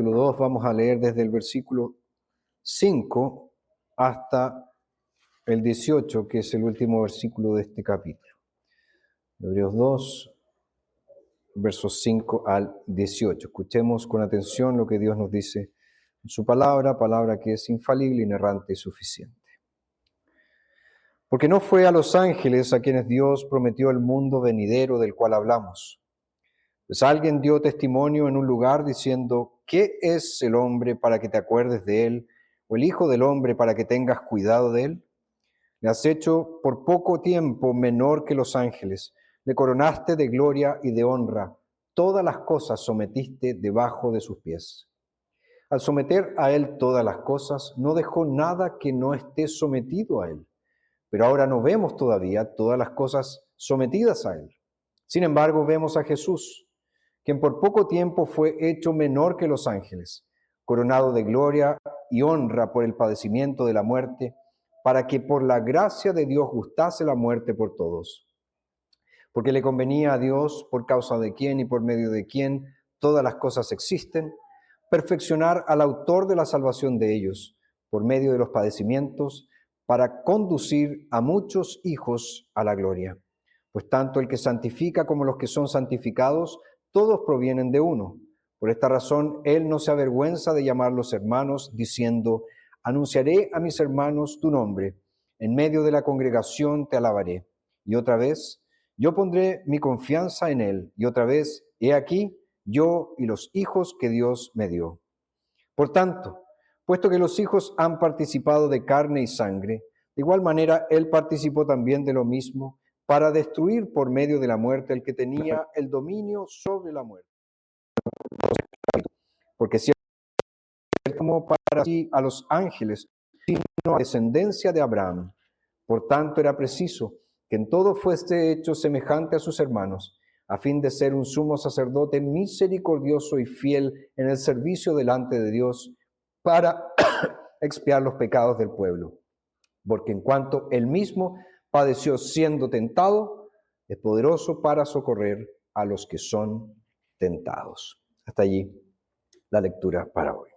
capítulo 2 vamos a leer desde el versículo 5 hasta el 18, que es el último versículo de este capítulo. Hebreos 2, versos 5 al 18. Escuchemos con atención lo que Dios nos dice en su palabra, palabra que es infalible, inerrante y suficiente. Porque no fue a los ángeles a quienes Dios prometió el mundo venidero del cual hablamos. Pues alguien dio testimonio en un lugar diciendo, ¿qué es el hombre para que te acuerdes de él? ¿O el hijo del hombre para que tengas cuidado de él? Le has hecho por poco tiempo menor que los ángeles. Le coronaste de gloria y de honra. Todas las cosas sometiste debajo de sus pies. Al someter a él todas las cosas, no dejó nada que no esté sometido a él. Pero ahora no vemos todavía todas las cosas sometidas a él. Sin embargo, vemos a Jesús, quien por poco tiempo fue hecho menor que los ángeles, coronado de gloria y honra por el padecimiento de la muerte, para que por la gracia de Dios gustase la muerte por todos. Porque le convenía a Dios, por causa de quien y por medio de quien todas las cosas existen, perfeccionar al autor de la salvación de ellos, por medio de los padecimientos, para conducir a muchos hijos a la gloria. Pues tanto el que santifica como los que son santificados, todos provienen de uno. Por esta razón, él no se avergüenza de llamarlos hermanos, diciendo, anunciaré a mis hermanos tu nombre, en medio de la congregación te alabaré. Y otra vez, yo pondré mi confianza en él. Y otra vez, he aquí, yo y los hijos que Dios me dio. Por tanto, puesto que los hijos han participado de carne y sangre, de igual manera él participó también de lo mismo, para destruir por medio de la muerte el que tenía el dominio sobre la muerte. Porque si él tomó para sí a los ángeles, sino a descendencia de Abraham, por tanto era preciso que en todo fuese hecho semejante a sus hermanos, a fin de ser un sumo sacerdote misericordioso y fiel en el servicio delante de Dios, para expiar los pecados del pueblo. Porque en cuanto él mismo padeció siendo tentado, es poderoso para socorrer a los que son tentados. Hasta allí la lectura para hoy.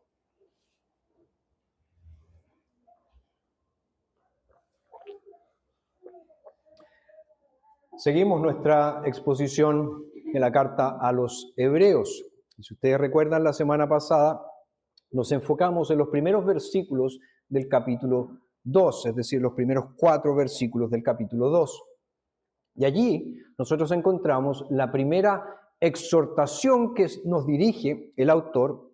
Seguimos nuestra exposición en la carta a los Hebreos. Y si ustedes recuerdan, la semana pasada nos enfocamos en los primeros versículos del capítulo 2, es decir, los primeros 4 versículos del capítulo 2. Y allí nosotros encontramos la primera exhortación que nos dirige el autor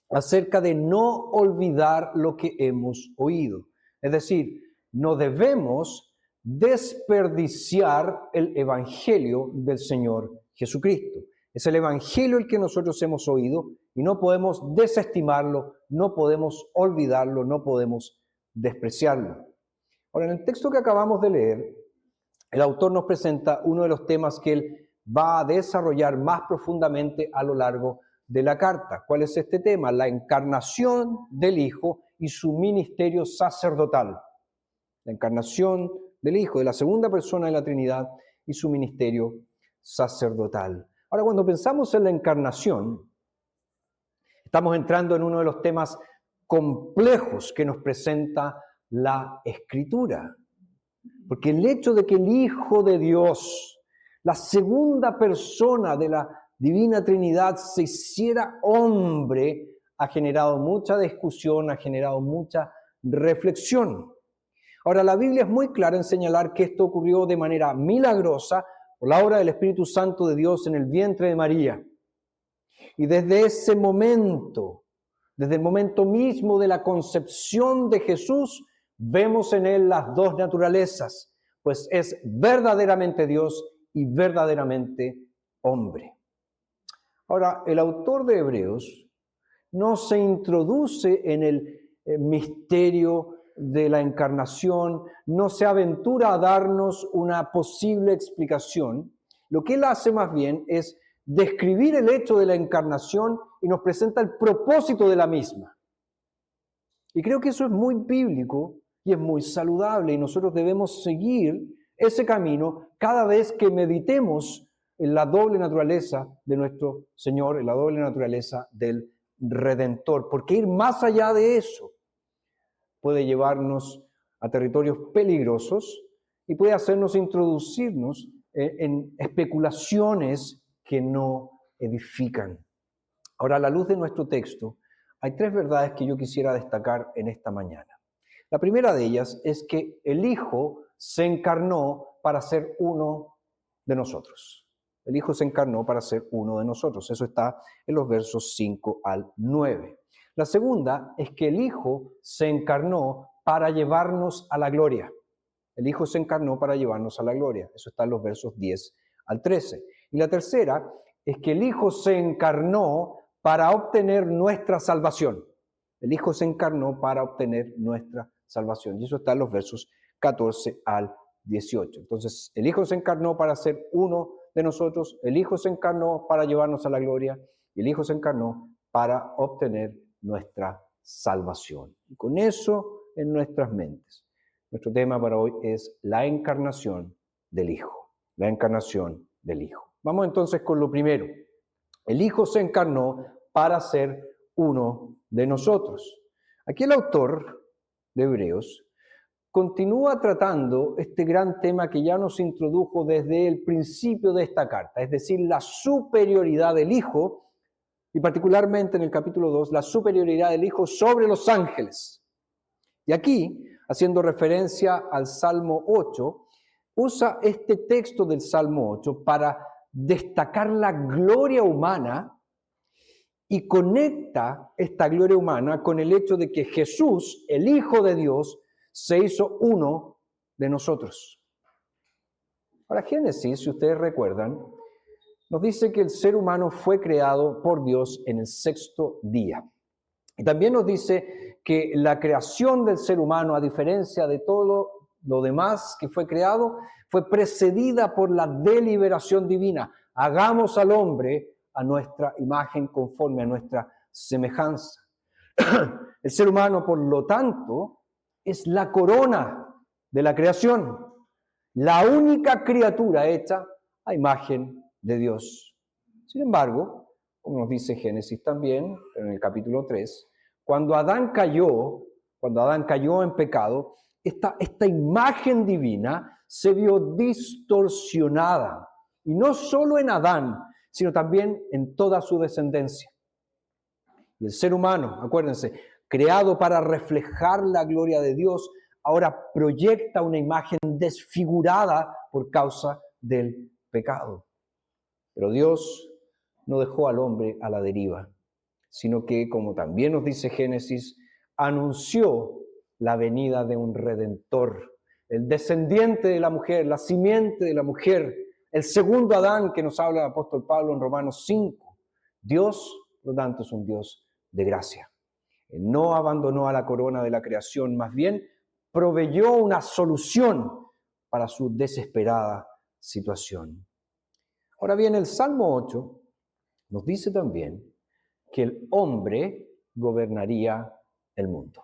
acerca de no olvidar lo que hemos oído. Es decir, no debemos desperdiciar el evangelio del Señor Jesucristo. Es el evangelio el que nosotros hemos oído y no podemos desestimarlo, no podemos olvidarlo, no podemos despreciarlo. Ahora, en el texto que acabamos de leer, el autor nos presenta uno de los temas que él va a desarrollar más profundamente a lo largo de la carta. ¿Cuál es este tema? La encarnación del Hijo y su ministerio sacerdotal. La encarnación del Hijo, de la segunda persona de la Trinidad y su ministerio sacerdotal. Ahora, cuando pensamos en la encarnación, estamos entrando en uno de los temas complejos que nos presenta la Escritura. Porque el hecho de que el Hijo de Dios, la segunda persona de la Divina Trinidad, se hiciera hombre, ha generado mucha discusión, ha generado mucha reflexión. Ahora, la Biblia es muy clara en señalar que esto ocurrió de manera milagrosa por la obra del Espíritu Santo de Dios en el vientre de María. Y desde ese momento, desde el momento mismo de la concepción de Jesús, vemos en él las dos naturalezas, pues es verdaderamente Dios y verdaderamente hombre. Ahora, el autor de Hebreos no se introduce en el misterio de la encarnación, no se aventura a darnos una posible explicación. Lo que él hace más bien es describir el hecho de la encarnación y nos presenta el propósito de la misma. Y creo que eso es muy bíblico y es muy saludable y nosotros debemos seguir ese camino cada vez que meditemos en la doble naturaleza de nuestro Señor, en la doble naturaleza del redentor, porque ir más allá de eso puede llevarnos a territorios peligrosos y puede hacernos introducirnos en especulaciones que no edifican. Ahora, a la luz de nuestro texto, hay tres verdades que yo quisiera destacar en esta mañana. La primera de ellas es que el Hijo se encarnó para ser uno de nosotros. El Hijo se encarnó para ser uno de nosotros. Eso está en los versos 5 al 9. La segunda es que el Hijo se encarnó para llevarnos a la gloria. El Hijo se encarnó para llevarnos a la gloria. Eso está en los versos 10 al 13. Y la tercera es que el Hijo se encarnó para obtener nuestra salvación. El Hijo se encarnó para obtener nuestra salvación. Y eso está en los versos 14 al 18. Entonces, el Hijo se encarnó para ser uno de nosotros, el Hijo se encarnó para llevarnos a la gloria, y el Hijo se encarnó para obtener nuestra salvación. Y con eso en nuestras mentes, nuestro tema para hoy es la encarnación del Hijo. La encarnación del Hijo. Vamos entonces con lo primero. El Hijo se encarnó para ser uno de nosotros. Aquí el autor de Hebreos continúa tratando este gran tema que ya nos introdujo desde el principio de esta carta, es decir, la superioridad del Hijo, y particularmente en el capítulo 2, la superioridad del Hijo sobre los ángeles. Y aquí, haciendo referencia al Salmo 8, usa este texto del Salmo 8 para destacar la gloria humana y conecta esta gloria humana con el hecho de que Jesús, el Hijo de Dios, se hizo uno de nosotros. Ahora, Génesis, si ustedes recuerdan, nos dice que el ser humano fue creado por Dios en el sexto día. Y también nos dice que la creación del ser humano, a diferencia de todo lo demás que fue creado, fue precedida por la deliberación divina. Hagamos al hombre a nuestra imagen conforme a nuestra semejanza. El ser humano, por lo tanto, es la corona de la creación, la única criatura hecha a imagen de Dios. Sin embargo, como nos dice Génesis también, en el capítulo 3, cuando Adán cayó en pecado, esta imagen divina se vio distorsionada, y no solo en Adán, sino también en toda su descendencia. Y el ser humano, acuérdense, creado para reflejar la gloria de Dios, ahora proyecta una imagen desfigurada por causa del pecado. Pero Dios no dejó al hombre a la deriva, sino que, como también nos dice Génesis, anunció la venida de un Redentor, el descendiente de la mujer, la simiente de la mujer, el segundo Adán que nos habla el apóstol Pablo en Romanos 5. Dios, por lo tanto, es un Dios de gracia. Él no abandonó a la corona de la creación, más bien proveyó una solución para su desesperada situación. Ahora bien, el Salmo 8 nos dice también que el hombre gobernaría el mundo.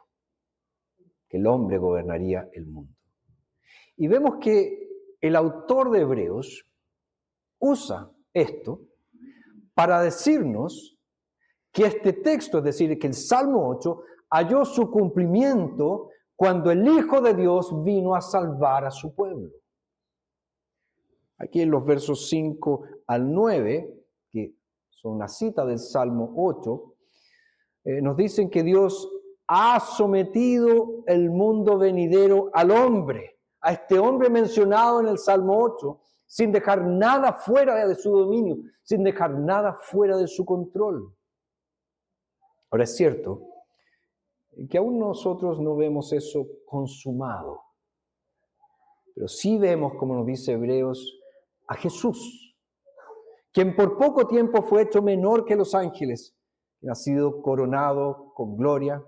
Que el hombre gobernaría el mundo. Y vemos que el autor de Hebreos usa esto para decirnos que este texto, es decir, que el Salmo 8 halló su cumplimiento cuando el Hijo de Dios vino a salvar a su pueblo. Aquí en los versos 5 al 9, que son una cita del Salmo 8, nos dicen que Dios ha sometido el mundo venidero al hombre, a este hombre mencionado en el Salmo 8, sin dejar nada fuera de su dominio, sin dejar nada fuera de su control. Ahora es cierto que aún nosotros no vemos eso consumado, pero sí vemos, como nos dice Hebreos, a Jesús, quien por poco tiempo fue hecho menor que los ángeles, quien ha sido coronado con gloria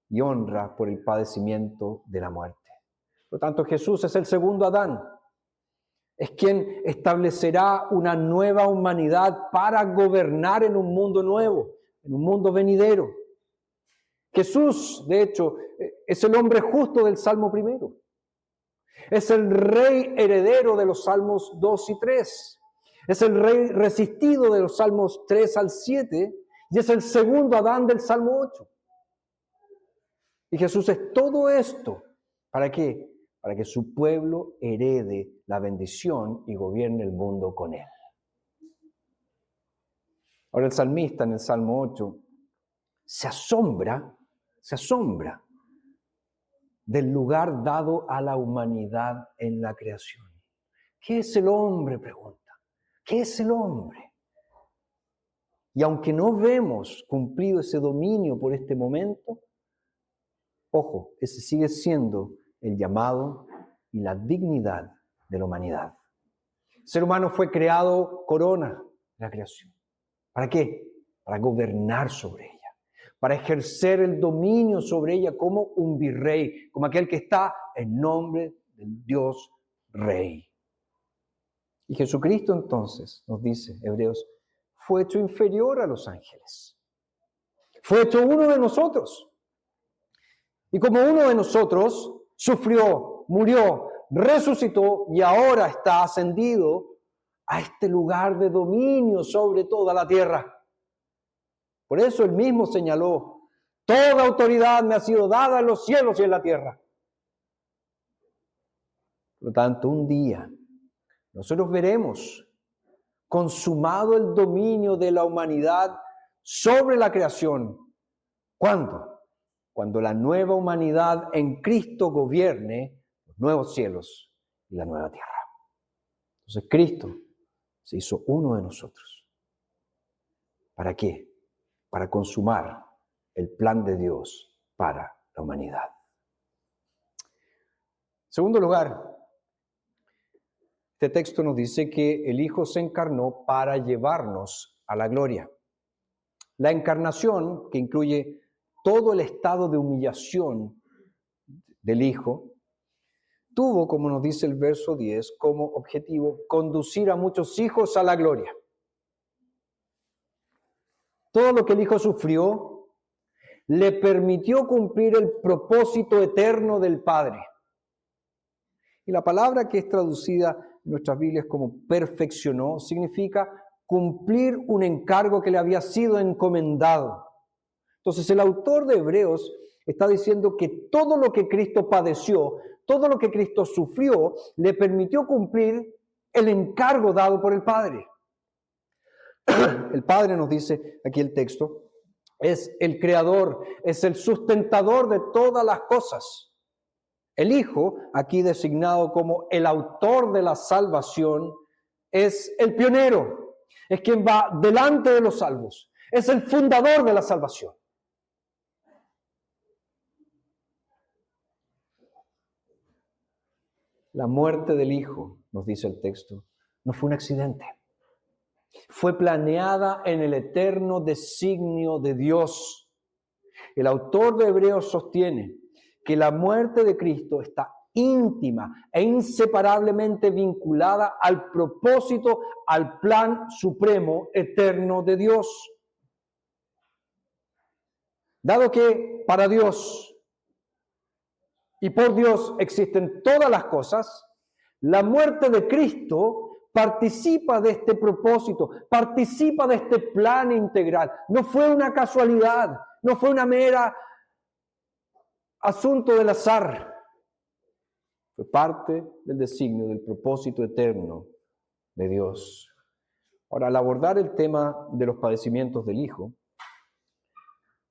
y honra por el padecimiento de la muerte. Por lo tanto, Jesús es el segundo Adán, es quien establecerá una nueva humanidad para gobernar en un mundo nuevo, en un mundo venidero. Jesús, de hecho, es el hombre justo del Salmo 1. Es el rey heredero de los Salmos 2 y 3. Es el rey resistido de los Salmos 3 al 7. y es el segundo Adán del Salmo 8. Y Jesús es todo esto. ¿Para qué? Para que su pueblo herede la bendición y gobierne el mundo con él. Ahora el salmista en el Salmo 8 se asombra del lugar dado a la humanidad en la creación. ¿Qué es el hombre? Pregunta. ¿Qué es el hombre? Y aunque no vemos cumplido ese dominio por este momento, ojo, ese sigue siendo el llamado y la dignidad de la humanidad. El ser humano fue creado corona de la creación. ¿Para qué? Para gobernar sobre ella, para ejercer el dominio sobre ella como un virrey, como aquel que está en nombre del Dios Rey. Y Jesucristo entonces, nos dice Hebreos, fue hecho inferior a los ángeles. Fue hecho uno de nosotros. Y como uno de nosotros, sufrió, murió, resucitó y ahora está ascendido a este lugar de dominio sobre toda la tierra. Por eso él mismo señaló, toda autoridad me ha sido dada en los cielos y en la tierra. Por lo tanto, un día nosotros veremos consumado el dominio de la humanidad sobre la creación. ¿Cuándo? Cuando la nueva humanidad en Cristo gobierne los nuevos cielos y la nueva tierra. Entonces Cristo se hizo uno de nosotros. ¿Para qué? Para consumar el plan de Dios para la humanidad. En segundo lugar, este texto nos dice que el Hijo se encarnó para llevarnos a la gloria. La encarnación, que incluye todo el estado de humillación del Hijo, tuvo, como nos dice el verso 10, como objetivo conducir a muchos hijos a la gloria. Todo lo que el Hijo sufrió le permitió cumplir el propósito eterno del Padre. Y la palabra que es traducida en nuestras Biblias como perfeccionó significa cumplir un encargo que le había sido encomendado. Entonces el autor de Hebreos está diciendo que todo lo que Cristo padeció, todo lo que Cristo sufrió, le permitió cumplir el encargo dado por el Padre. El Padre, nos dice aquí el texto, es el creador, es el sustentador de todas las cosas. El Hijo, aquí designado como el autor de la salvación, es el pionero, es quien va delante de los salvos, es el fundador de la salvación. La muerte del Hijo, nos dice el texto, no fue un accidente. Fue planeada en el eterno designio de Dios. El autor de Hebreos sostiene que la muerte de Cristo está íntima e inseparablemente vinculada al propósito, al plan supremo eterno de Dios. Dado que para Dios y por Dios existen todas las cosas, la muerte de Cristo participa de este propósito, participa de este plan integral. No fue una casualidad, no fue una mera asunto del azar. Fue parte del designio, del propósito eterno de Dios. Ahora, al abordar el tema de los padecimientos del Hijo,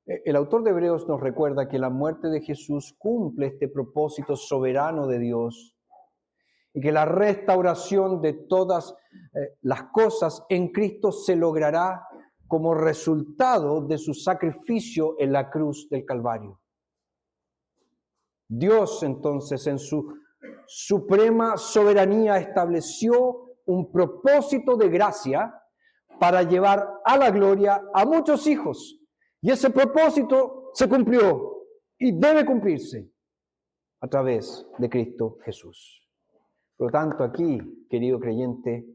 el autor de Hebreos nos recuerda que la muerte de Jesús cumple este propósito soberano de Dios y que la restauración de todas las cosas en Cristo se logrará como resultado de su sacrificio en la cruz del Calvario. Dios, entonces, en su suprema soberanía estableció un propósito de gracia para llevar a la gloria a muchos hijos. Y ese propósito se cumplió y debe cumplirse a través de Cristo Jesús. Por lo tanto, aquí, querido creyente,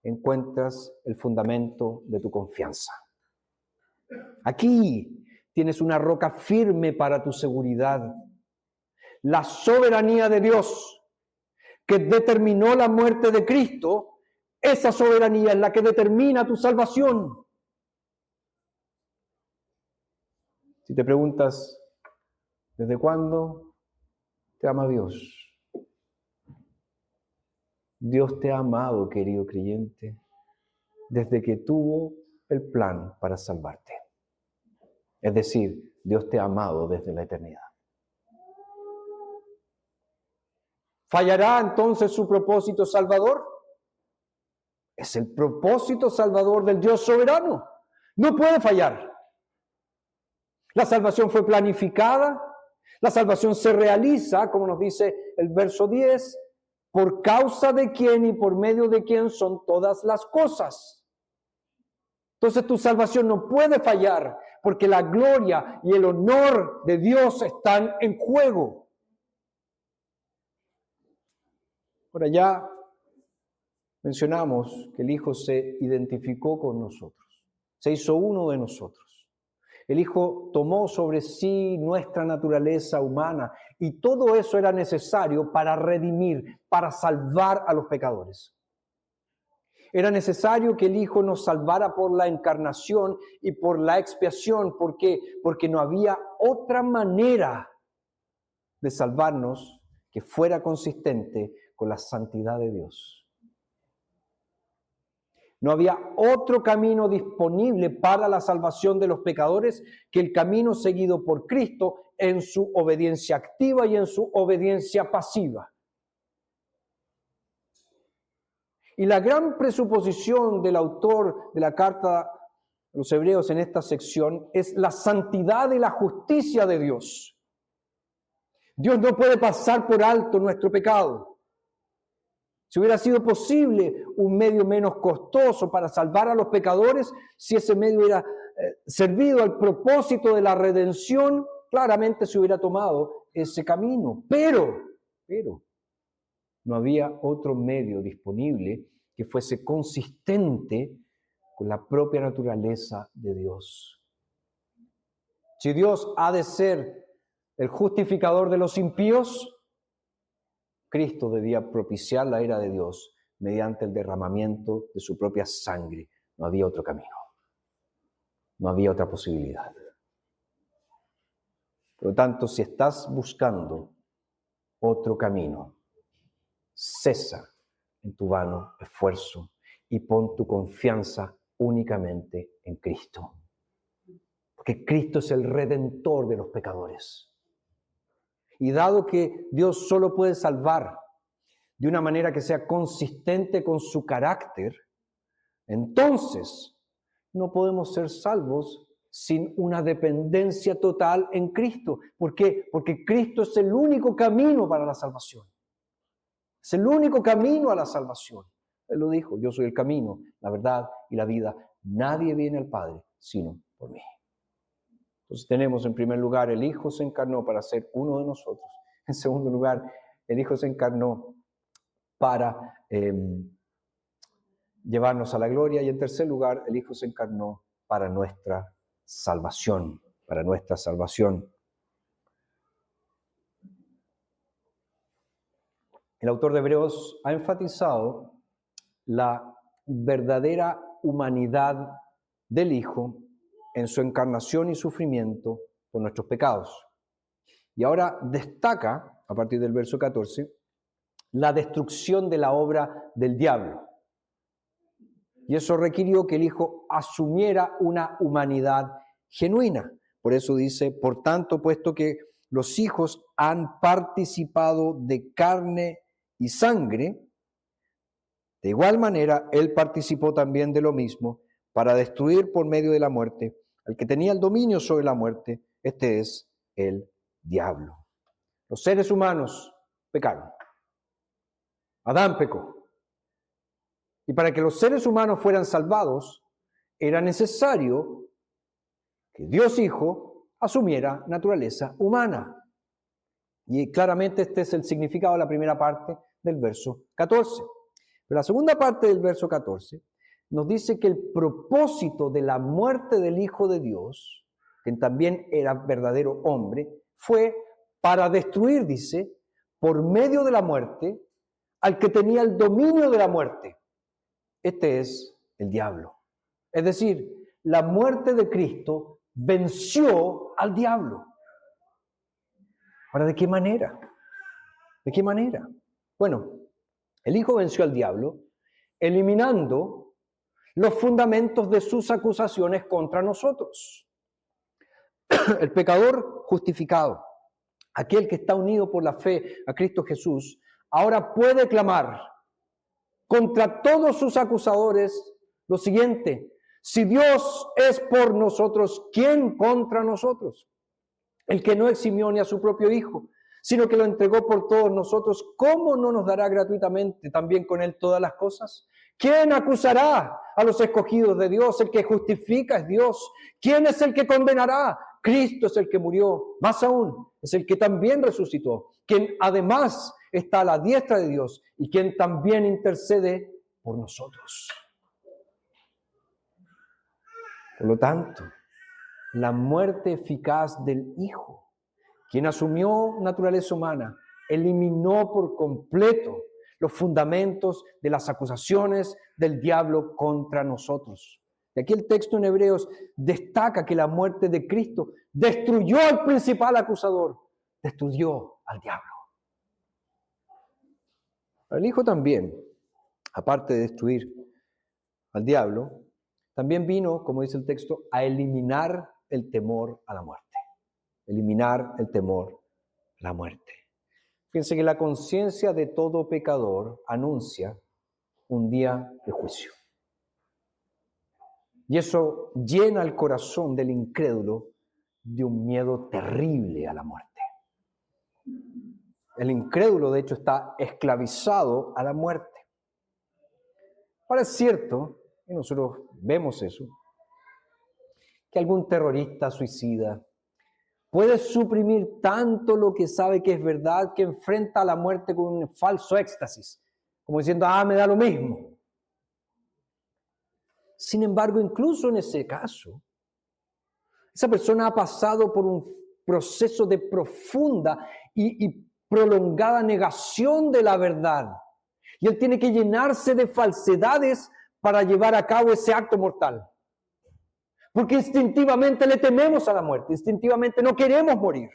encuentras el fundamento de tu confianza. Aquí tienes una roca firme para tu seguridad. La soberanía de Dios que determinó la muerte de Cristo, esa soberanía es la que determina tu salvación. Si te preguntas, ¿desde cuándo te ama Dios? Dios te ha amado, querido creyente, desde que tuvo el plan para salvarte. Es decir, Dios te ha amado desde la eternidad. ¿Fallará entonces su propósito salvador? Es el propósito salvador del Dios soberano. No puede fallar. La salvación fue planificada. La salvación se realiza, como nos dice el verso 10, por causa de quién y por medio de quién son todas las cosas. Entonces tu salvación no puede fallar porque la gloria y el honor de Dios están en juego. Ahora ya mencionamos que el Hijo se identificó con nosotros, se hizo uno de nosotros. El Hijo tomó sobre sí nuestra naturaleza humana y todo eso era necesario para redimir, para salvar a los pecadores. Era necesario que el Hijo nos salvara por la encarnación y por la expiación. ¿Por qué? Porque no había otra manera de salvarnos que fuera consistente con la santidad de Dios. No había otro camino disponible para la salvación de los pecadores que el camino seguido por Cristo en su obediencia activa y en su obediencia pasiva. Y la gran presuposición del autor de la carta a los Hebreos en esta sección es la santidad y la justicia de Dios. Dios no puede pasar por alto nuestro pecado. Si hubiera sido posible un medio menos costoso para salvar a los pecadores, si ese medio hubiera servido al propósito de la redención, claramente se hubiera tomado ese camino. Pero no había otro medio disponible que fuese consistente con la propia naturaleza de Dios. Si Dios ha de ser el justificador de los impíos, Cristo debía propiciar la ira de Dios mediante el derramamiento de su propia sangre. No había otro camino. No había otra posibilidad. Por lo tanto, si estás buscando otro camino, cesa en tu vano esfuerzo y pon tu confianza únicamente en Cristo. Porque Cristo es el redentor de los pecadores. Y dado que Dios solo puede salvar de una manera que sea consistente con su carácter, entonces no podemos ser salvos sin una dependencia total en Cristo. ¿Por qué? Porque Cristo es el único camino para la salvación. Es el único camino a la salvación. Él lo dijo, yo soy el camino, la verdad y la vida. Nadie viene al Padre sino por mí. Entonces tenemos en primer lugar, el Hijo se encarnó para ser uno de nosotros. En segundo lugar, el Hijo se encarnó para llevarnos a la gloria. Y en tercer lugar, el Hijo se encarnó para nuestra salvación, para nuestra salvación. El autor de Hebreos ha enfatizado la verdadera humanidad del Hijo en su encarnación y sufrimiento por nuestros pecados. Y ahora destaca, a partir del verso 14, la destrucción de la obra del diablo. Y eso requirió que el Hijo asumiera una humanidad genuina. Por eso dice, por tanto, puesto que los hijos han participado de carne y sangre, de igual manera, Él participó también de lo mismo para destruir por medio de la muerte al que tenía el dominio sobre la muerte, este es el diablo. Los seres humanos pecaron. Adán pecó. Y para que los seres humanos fueran salvados, era necesario que Dios Hijo asumiera naturaleza humana. Y claramente este es el significado de la primera parte del verso 14. Pero la segunda parte del verso 14 nos dice que el propósito de la muerte del Hijo de Dios, que también era verdadero hombre, fue para destruir, dice, por medio de la muerte, al que tenía el dominio de la muerte. Este es el diablo. Es decir, la muerte de Cristo venció al diablo. Ahora, ¿de qué manera? ¿De qué manera? Bueno, el Hijo venció al diablo eliminando los fundamentos de sus acusaciones contra nosotros. El pecador justificado, aquel que está unido por la fe a Cristo Jesús, ahora puede clamar contra todos sus acusadores lo siguiente: si Dios es por nosotros, ¿quién contra nosotros? El que no eximió ni a su propio Hijo, sino que lo entregó por todos nosotros, ¿cómo no nos dará gratuitamente también con él todas las cosas? ¿Quién acusará a los escogidos de Dios? El que justifica es Dios. ¿Quién es el que condenará? Cristo es el que murió, más aún, es el que también resucitó, quien además está a la diestra de Dios y quien también intercede por nosotros. Por lo tanto, la muerte eficaz del Hijo, quien asumió naturaleza humana, eliminó por completo los fundamentos de las acusaciones del diablo contra nosotros. Y aquí el texto en Hebreos destaca que la muerte de Cristo destruyó al principal acusador, destruyó al diablo. El Hijo también, aparte de destruir al diablo, también vino, como dice el texto, a eliminar el temor a la muerte. Eliminar el temor a la muerte. Fíjense que la conciencia de todo pecador anuncia un día de juicio. Y eso llena el corazón del incrédulo de un miedo terrible a la muerte. El incrédulo, de hecho, está esclavizado a la muerte. Ahora es cierto, y nosotros vemos eso, que algún terrorista suicida puede suprimir tanto lo que sabe que es verdad que enfrenta a la muerte con un falso éxtasis, como diciendo, me da lo mismo. Sin embargo, incluso en ese caso, esa persona ha pasado por un proceso de profunda y prolongada negación de la verdad. Y él tiene que llenarse de falsedades para llevar a cabo ese acto mortal. Porque instintivamente le tememos a la muerte, instintivamente no queremos morir.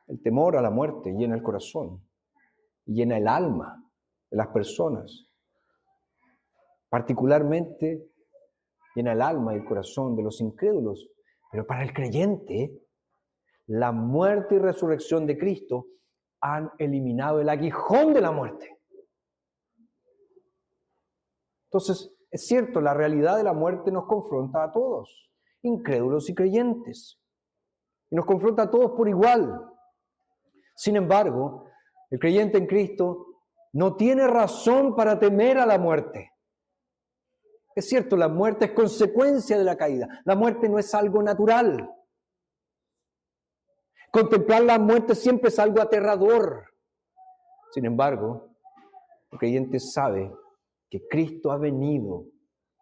El temor a la muerte llena el corazón, llena el alma de las personas. Particularmente llena el alma y el corazón de los incrédulos. Pero para el creyente, la muerte y resurrección de Cristo han eliminado el aguijón de la muerte. Entonces, es cierto, la realidad de la muerte nos confronta a todos, incrédulos y creyentes. Y nos confronta a todos por igual. Sin embargo, el creyente en Cristo no tiene razón para temer a la muerte. Es cierto, la muerte es consecuencia de la caída. La muerte no es algo natural. Contemplar la muerte siempre es algo aterrador. Sin embargo, el creyente sabe que Cristo ha venido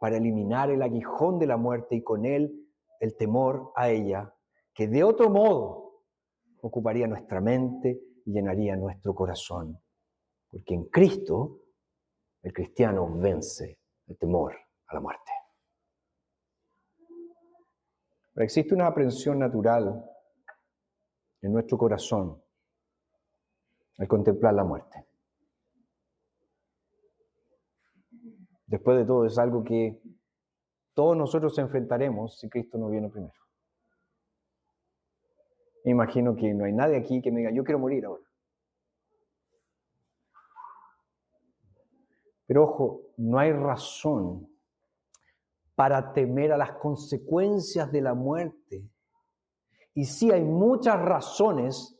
para eliminar el aguijón de la muerte y con él el temor a ella, que de otro modo ocuparía nuestra mente y llenaría nuestro corazón. Porque en Cristo el cristiano vence el temor a la muerte. Pero existe una aprensión natural en nuestro corazón al contemplar la muerte. Después de todo, es algo que todos nosotros enfrentaremos si Cristo no viene primero. Me imagino que no hay nadie aquí que me diga, yo quiero morir ahora. Pero ojo, no hay razón para temer a las consecuencias de la muerte. Y sí hay muchas razones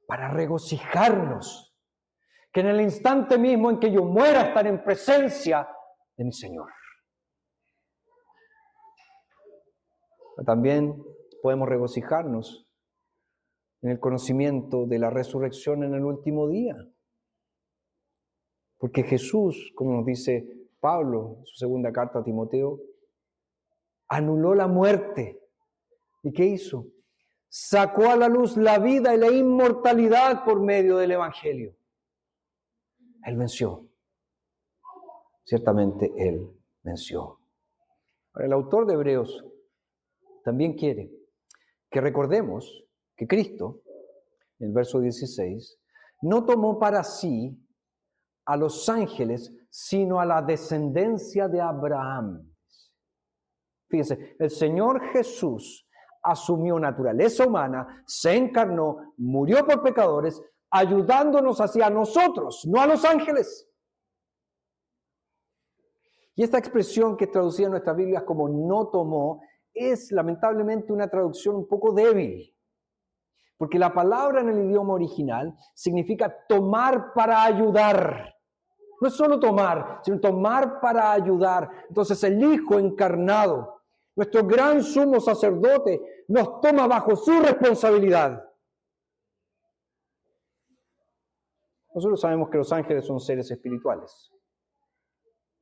para regocijarnos, que en el instante mismo en que yo muera estar en presencia de mi Señor. Pero también podemos regocijarnos en el conocimiento de la resurrección en el último día. Porque Jesús, como nos dice Pablo en su segunda carta a Timoteo, anuló la muerte. ¿Y qué hizo? Sacó a la luz la vida y la inmortalidad por medio del Evangelio. Él venció. Ciertamente Él venció. Ahora, el autor de Hebreos también quiere que recordemos que Cristo, en el verso 16, no tomó para sí a los ángeles, sino a la descendencia de Abraham. Fíjense, el Señor Jesús asumió naturaleza humana, se encarnó, murió por pecadores, ayudándonos hacia nosotros, no a los ángeles. Y esta expresión que es traducida en nuestras Biblias como no tomó es lamentablemente una traducción un poco débil, porque la palabra en el idioma original significa tomar para ayudar. No es solo tomar, sino tomar para ayudar. Entonces el Hijo encarnado, nuestro gran sumo sacerdote, nos toma bajo su responsabilidad. Nosotros sabemos que los ángeles son seres espirituales.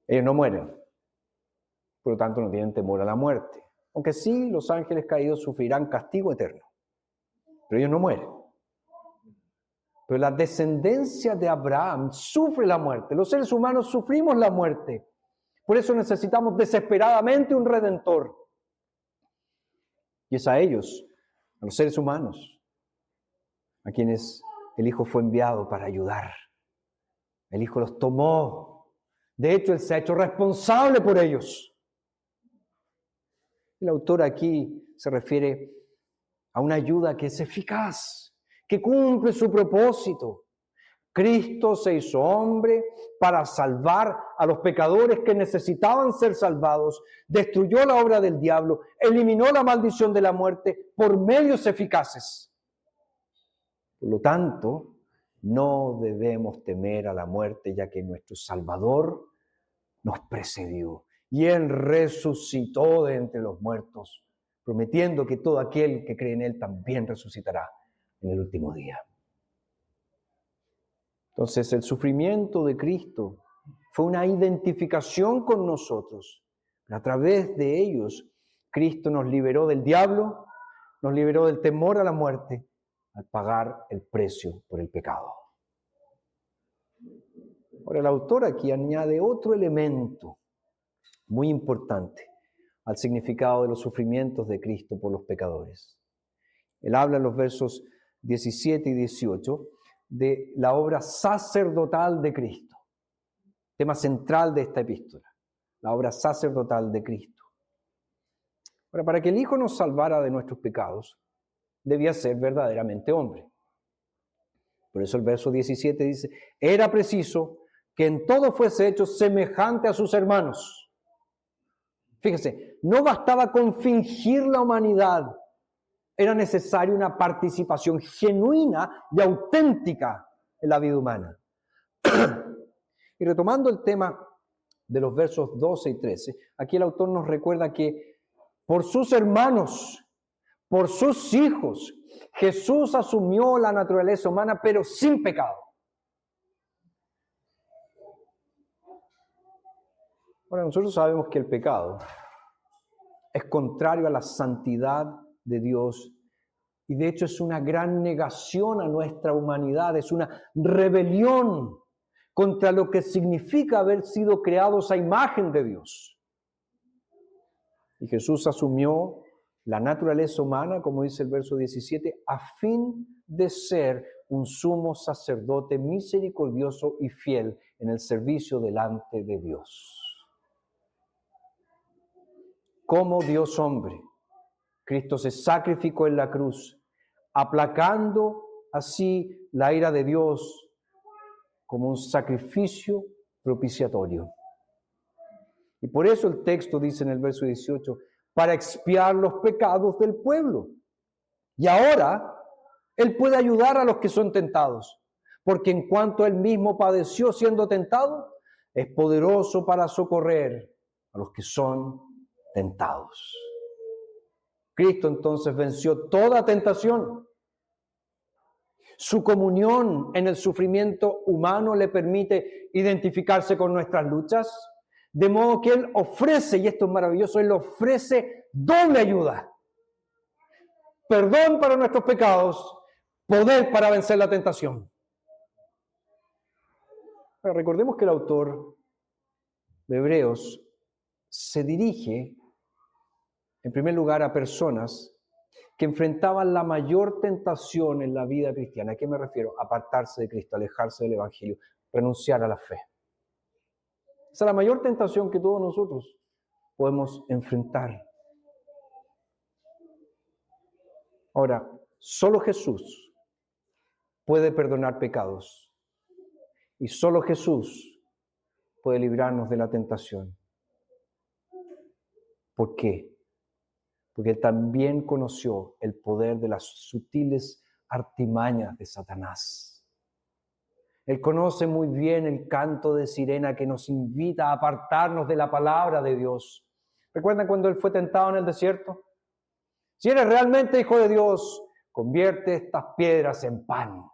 Ellos no mueren, por lo tanto no tienen temor a la muerte. Aunque sí, los ángeles caídos sufrirán castigo eterno, pero ellos no mueren. Pero la descendencia de Abraham sufre la muerte. Los seres humanos sufrimos la muerte. Por eso necesitamos desesperadamente un redentor. Y es a ellos, a los seres humanos, a quienes el Hijo fue enviado para ayudar. El Hijo los tomó. De hecho, Él se ha hecho responsable por ellos. El autor aquí se refiere a una ayuda que es eficaz, que cumple su propósito. Cristo se hizo hombre para salvar a los pecadores que necesitaban ser salvados, destruyó la obra del diablo, eliminó la maldición de la muerte por medios eficaces. Por lo tanto, no debemos temer a la muerte, ya que nuestro Salvador nos precedió y Él resucitó de entre los muertos, prometiendo que todo aquel que cree en Él también resucitará en el último día. Entonces, el sufrimiento de Cristo fue una identificación con nosotros. A través de ellos, Cristo nos liberó del diablo, nos liberó del temor a la muerte, al pagar el precio por el pecado. Ahora, el autor aquí añade otro elemento muy importante al significado de los sufrimientos de Cristo por los pecadores. Él habla en los versos 17 y 18 de la obra sacerdotal de Cristo, tema central de esta epístola, la obra sacerdotal de Cristo. Ahora, para que el Hijo nos salvara de nuestros pecados, debía ser verdaderamente hombre. Por eso el verso 17 dice, era preciso que en todo fuese hecho semejante a sus hermanos. Fíjese, no bastaba con fingir la humanidad, era necesaria una participación genuina y auténtica en la vida humana. Y retomando el tema de los versos 12 y 13, aquí el autor nos recuerda que por sus hermanos, por sus hijos, Jesús asumió la naturaleza humana, pero sin pecado. Ahora, nosotros sabemos que el pecado es contrario a la santidad de Dios y de hecho es una gran negación a nuestra humanidad, es una rebelión contra lo que significa haber sido creados a imagen de Dios. Y Jesús asumió la naturaleza humana, como dice el verso 17, a fin de ser un sumo sacerdote misericordioso y fiel en el servicio delante de Dios. Como Dios hombre, Cristo se sacrificó en la cruz, aplacando así la ira de Dios como un sacrificio propiciatorio. Y por eso el texto dice en el verso 18, para expiar los pecados del pueblo. Y ahora Él puede ayudar a los que son tentados, porque en cuanto Él mismo padeció siendo tentado, es poderoso para socorrer a los que son tentados. Cristo entonces venció toda tentación. Su comunión en el sufrimiento humano le permite identificarse con nuestras luchas, de modo que Él ofrece, y esto es maravilloso, Él ofrece doble ayuda. Perdón para nuestros pecados, poder para vencer la tentación. Pero recordemos que el autor de Hebreos se dirige En primer lugar, a personas que enfrentaban la mayor tentación en la vida cristiana. ¿A qué me refiero? Apartarse de Cristo, alejarse del Evangelio, renunciar a la fe. Esa es la mayor tentación que todos nosotros podemos enfrentar. Ahora, solo Jesús puede perdonar pecados y solo Jesús puede librarnos de la tentación. ¿Por qué? Porque Él también conoció el poder de las sutiles artimañas de Satanás. Él conoce muy bien el canto de sirena que nos invita a apartarnos de la palabra de Dios. ¿Recuerdan cuando Él fue tentado en el desierto? Si eres realmente hijo de Dios, convierte estas piedras en pan.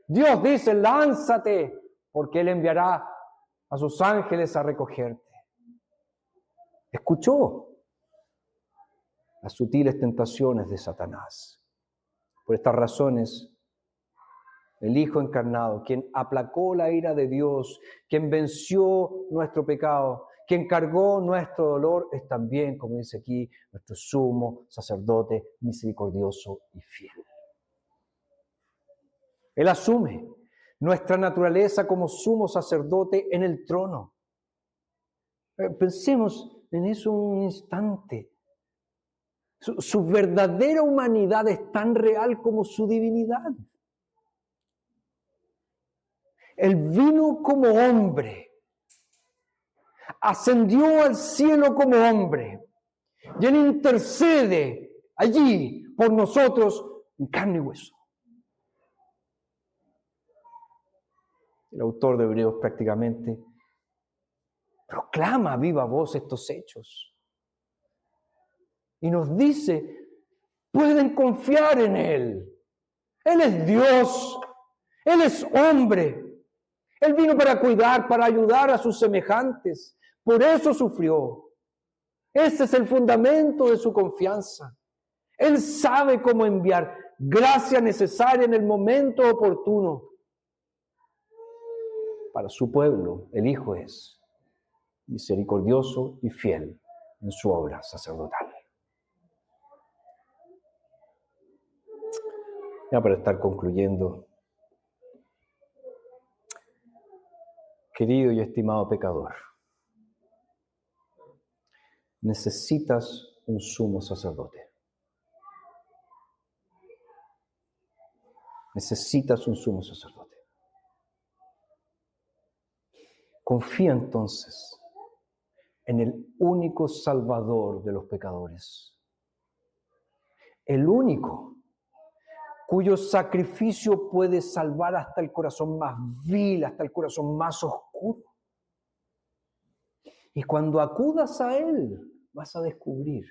Dios dice, lánzate, porque Él enviará a sus ángeles a recogerte. Escuchó las sutiles tentaciones de Satanás. Por estas razones, el Hijo encarnado, quien aplacó la ira de Dios, quien venció nuestro pecado, quien cargó nuestro dolor, es también, como dice aquí, nuestro sumo sacerdote misericordioso y fiel. Él asume nuestra naturaleza como sumo sacerdote en el trono. Pensemos en eso un instante. Su verdadera humanidad es tan real como su divinidad. Él vino como hombre, ascendió al cielo como hombre, y Él intercede allí por nosotros en carne y hueso. El autor de Hebreos prácticamente proclama a viva voz estos hechos y nos dice, pueden confiar en Él. Él es Dios, Él es hombre. Él vino para cuidar, para ayudar a sus semejantes. Por eso sufrió. Ese es el fundamento de su confianza. Él sabe cómo enviar gracia necesaria en el momento oportuno. Para su pueblo, el Hijo es misericordioso y fiel en su obra sacerdotal. Ya para estar concluyendo, querido y estimado pecador, necesitas un sumo sacerdote. Necesitas un sumo sacerdote. Confía entonces en el único Salvador de los pecadores. El único cuyo sacrificio puede salvar hasta el corazón más vil, hasta el corazón más oscuro. Y cuando acudas a Él, vas a descubrir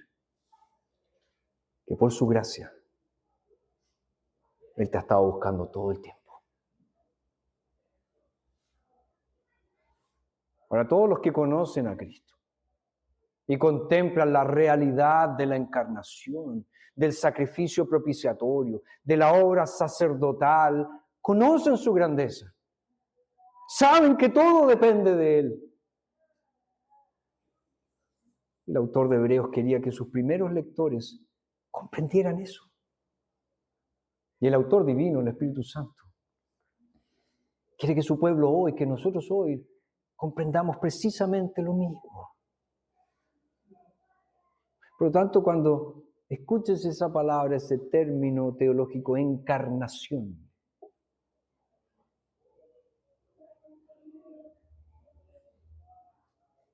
que por su gracia, Él te ha estado buscando todo el tiempo. Para todos los que conocen a Cristo y contemplan la realidad de la encarnación, del sacrificio propiciatorio, de la obra sacerdotal, conocen su grandeza. Saben que todo depende de Él. El autor de Hebreos quería que sus primeros lectores comprendieran eso. Y el autor divino, el Espíritu Santo, quiere que su pueblo hoy, que nosotros hoy, comprendamos precisamente lo mismo. Por lo tanto, cuando escuches esa palabra, ese término teológico, encarnación,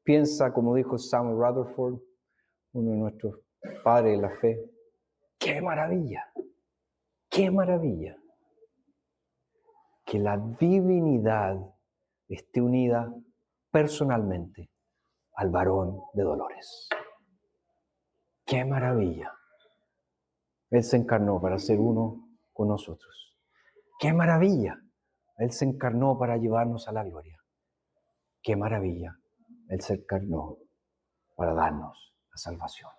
piensa, como dijo Samuel Rutherford, uno de nuestros padres de la fe, ¡qué maravilla! ¡Qué maravilla! Que la divinidad esté unida personalmente al varón de dolores. ¡Qué maravilla! Él se encarnó para ser uno con nosotros. ¡Qué maravilla! Él se encarnó para llevarnos a la gloria. ¡Qué maravilla! Él se encarnó para darnos la salvación.